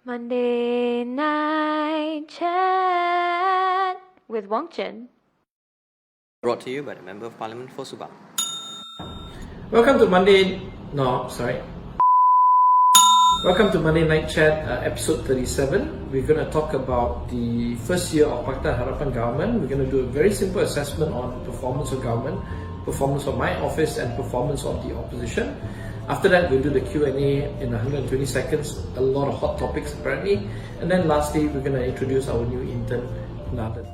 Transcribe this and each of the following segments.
Monday Night Chat with Wong Chen. Brought to you by the Member of Parliament for Subang. Welcome to Monday Night Chat, episode 37. We're going to talk about the first year of Pakatan Harapan government. We're going to do a very simple assessment on performance of government, performance of my office, and performance of the opposition. After that, we'll do the Q&A in 120 seconds. A lot of hot topics apparently. And then lastly, we're going to introduce our new intern, Nathan.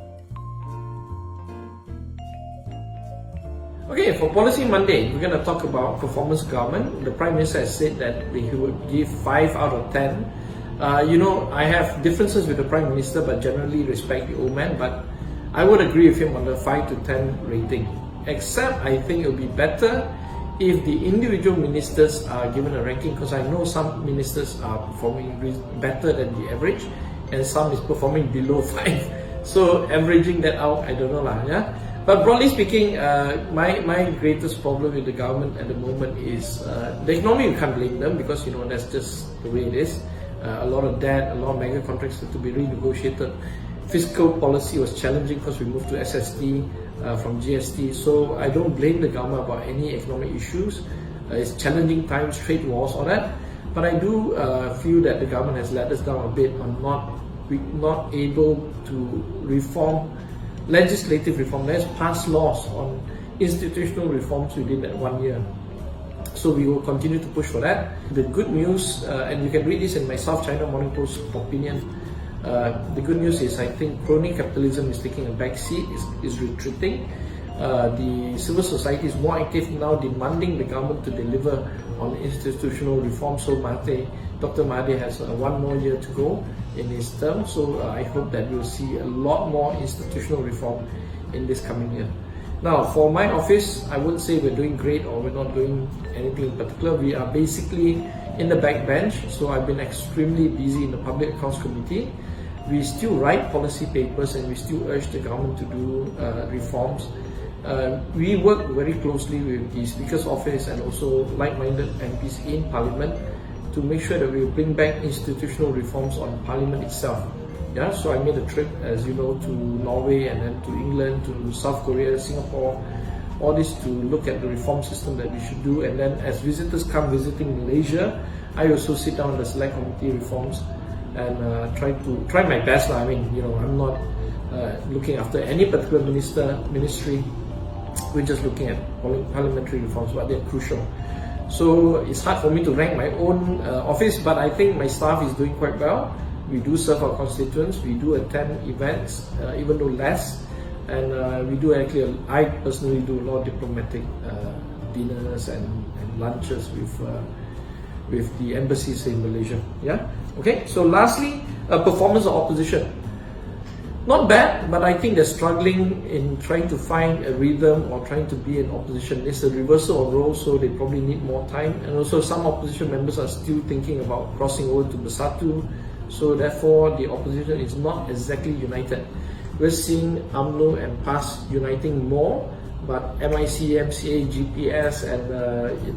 Okay, for Policy Monday, we're going to talk about performance of government. The Prime Minister has said that he would give 5 out of 10. I have differences with the Prime Minister, but generally respect the old man. But I would agree with him on the 5 to 10 rating. Except I think it would be better if the individual ministers are given a ranking, because I know some ministers are performing better than the average and some is performing below 5. So averaging that out, I don't know lah, yeah. But broadly speaking, my greatest problem with the government at the moment is the economy. You can't blame them because that's just the way it is. A lot of debt, a lot of mega contracts have to be renegotiated. Fiscal policy was challenging because we moved to SST from GST. So I don't blame the government about any economic issues. It's challenging times, trade wars, all that. But I do feel that the government has let us down a bit on not able to reform legislative reform. Let's pass laws on institutional reforms within that 1 year. So we will continue to push for that. The good news, and you can read this in my South China Morning Post opinion, the good news is I think crony capitalism is taking a back seat, is retreating. The civil society is more active now, demanding the government to deliver on institutional reform. So Dr. Mahathir has 1 more year to go in his term. So I hope that we'll see a lot more institutional reform in this coming year. Now, for my office, I wouldn't say we're doing great or we're not doing anything in particular. We are basically in the backbench. So I've been extremely busy in the Public Accounts Committee. We still write policy papers and we still urge the government to do reforms. We work very closely with the Speaker's Office and also like-minded MPs in Parliament to make sure that we bring back institutional reforms on Parliament itself. Yeah, so I made a trip, as you know, to Norway and then to England, to South Korea, Singapore, all this to look at the reform system that we should do. And then as visitors come visiting Malaysia, I also sit down in the select committee reforms and try my best. I mean, I'm not looking after any particular ministry. We're just looking at parliamentary reforms, but they're crucial. So it's hard for me to rank my own office, but I think my staff is doing quite well. We do serve our constituents. We do attend events, even though less, and I personally do a lot of diplomatic dinners and lunches with the embassies in Malaysia. Yeah. Okay. So lastly, performance of opposition. Not bad, but I think they're struggling in trying to find a rhythm or trying to be an opposition. It's a reversal of roles, so they probably need more time. And also some opposition members are still thinking about crossing over to Bersatu. So therefore, the opposition is not exactly united. We're seeing UMNO and PAS uniting more, but MIC, MCA, GPS and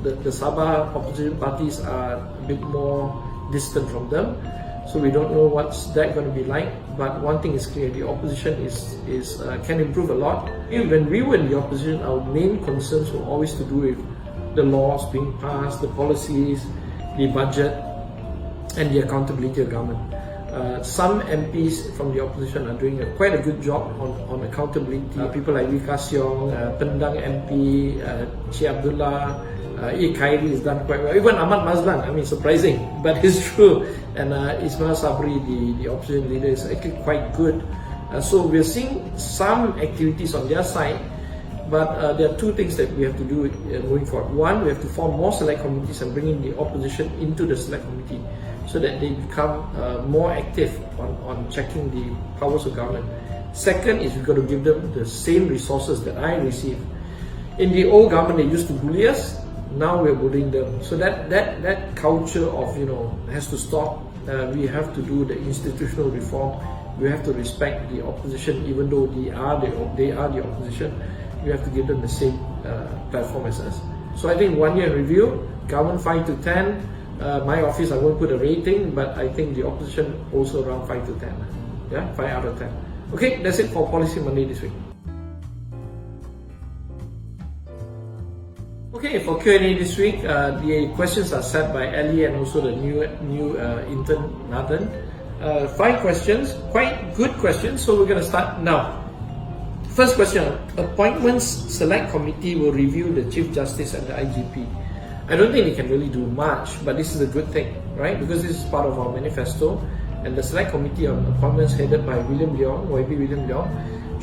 the Sabah opposition parties are a bit more distant from them. So we don't know what's that going to be like. But one thing is clear: the opposition can improve a lot. When we were in the opposition, our main concerns were always to do with the laws being passed, the policies, the budget, and the accountability of government. Some MPs from the opposition are doing quite a good job on accountability. People like Wee Ka Siong, Pendang MP, Cik Abdullah, Khairi has done quite well. Even Ahmad Mazlan, surprising, but it's true. And Ismail Sabri, the opposition leader, is actually quite good. So we're seeing some activities on their side, but there are 2 things that we have to do moving forward. One, we have to form more select committees and bring in the opposition into the select committee so that they become more active on checking the powers of government. Second is we've got to give them the same resources that I receive. In the old government, they used to bully us. Now we're bullying them. So that culture of has to stop. We have to do the institutional reform. We have to respect the opposition, even though they are the opposition. We have to give them the same platform as us. So I think 1 year review, government 5 to 10, My office, I won't put a rating, but I think the opposition also around 5 to 10. Yeah, 5 out of 10. Okay, that's it for Policy Monday this week. Okay, for Q&A this week, the questions are set by Ellie and also the new intern Nathan. 5 questions, quite good questions, so we're going to start now. First question, Appointments Select Committee will review the Chief Justice and the IGP. I don't think they can really do much, but this is a good thing, right? Because this is part of our manifesto, and the Select Committee on Appointments headed by William Leong, YB William Leong,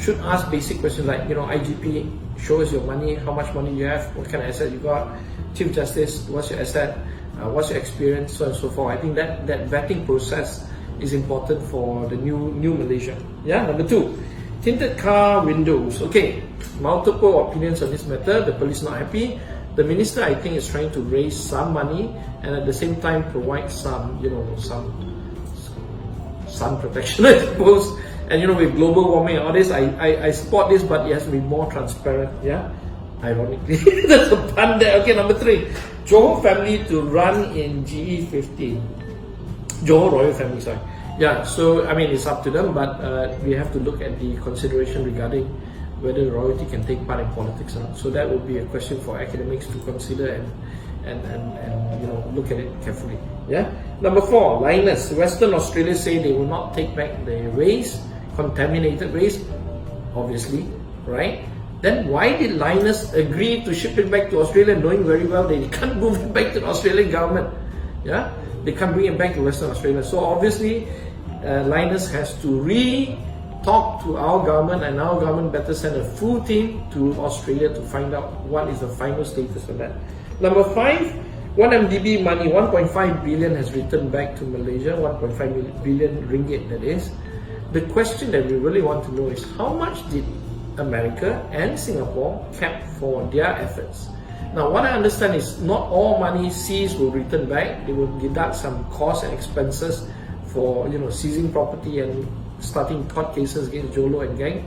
should ask basic questions like, IGP, show us your money, how much money you have, what kind of asset you got, Chief Justice, what's your asset, what's your experience, so on and so forth. I think that vetting process is important for the new Malaysia. Yeah, number 2. Tinted car windows. Okay, multiple opinions on this matter. The police not happy. The minister, I think, is trying to raise some money and at the same time provide some sun protection, I suppose. And with global warming and all this, I support this, but it has to be more transparent. Yeah, ironically, that's a pun there. Okay, number 3, Johor family to run in GE50. Johor royal family, sorry. Yeah, so I mean it's up to them, but we have to look at the consideration regarding whether royalty can take part in politics or not. So that would be a question for academics to consider and look at it carefully. Yeah. Number 4, Linus. Western Australia say they will not take back the race, contaminated race, obviously, right? Then why did Linus agree to ship it back to Australia, knowing very well they can't move it back to the Australian government? Yeah, they can't bring it back to Western Australia. So obviously, Linus has to talk to our government, and our government better send a full team to Australia to find out what is the final status of that. Number 5, 1MDB money, 1.5 billion has returned back to Malaysia, 1.5 billion ringgit that is. The question that we really want to know is how much did America and Singapore kept for their efforts? Now what I understand is not all money seized will return back. They will deduct some costs and expenses for seizing property and starting court cases against Jolo and gang.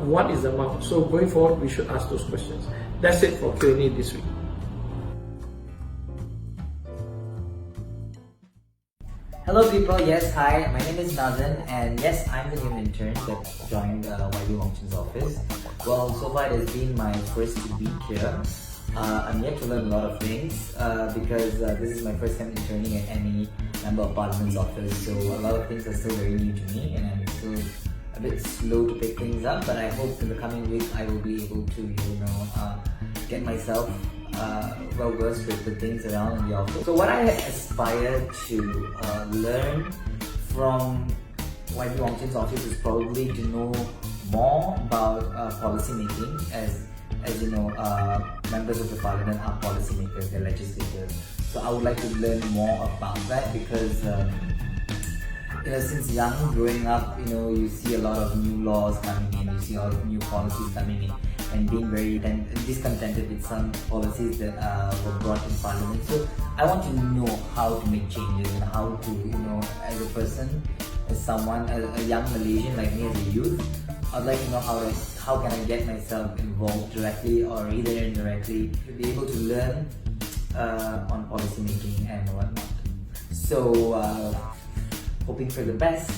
What is the amount? So going forward, we should ask those questions. That's it for Q&A this week. Hello people, yes, hi, my name is Nathan, and yes, I'm the new intern that joined YB Wong Chen's office. Well, so far it has been my first week here. I'm yet to learn a lot of things because this is my first time interning at any Member of Parliament's office, so a lot of things are still very new to me and I'm still a bit slow to pick things up, but I hope in the coming week I will be able to get myself well versed with the things around in the office. So what I aspire to learn from YB Wong Chen's office is probably to know more about policy making, as members of the parliament are policy makers, they're legislators. So I would like to learn more about that because since young, growing up, you see a lot of new laws coming in, you see a lot of new policies coming in, and being very discontented with some policies that were brought in parliament. So I want to know how to make changes and how to, as a person, as someone, as a young Malaysian like me, as a youth, I'd like to know how can I get myself involved directly or either indirectly to be able to learn on policy making and whatnot. So hoping for the best.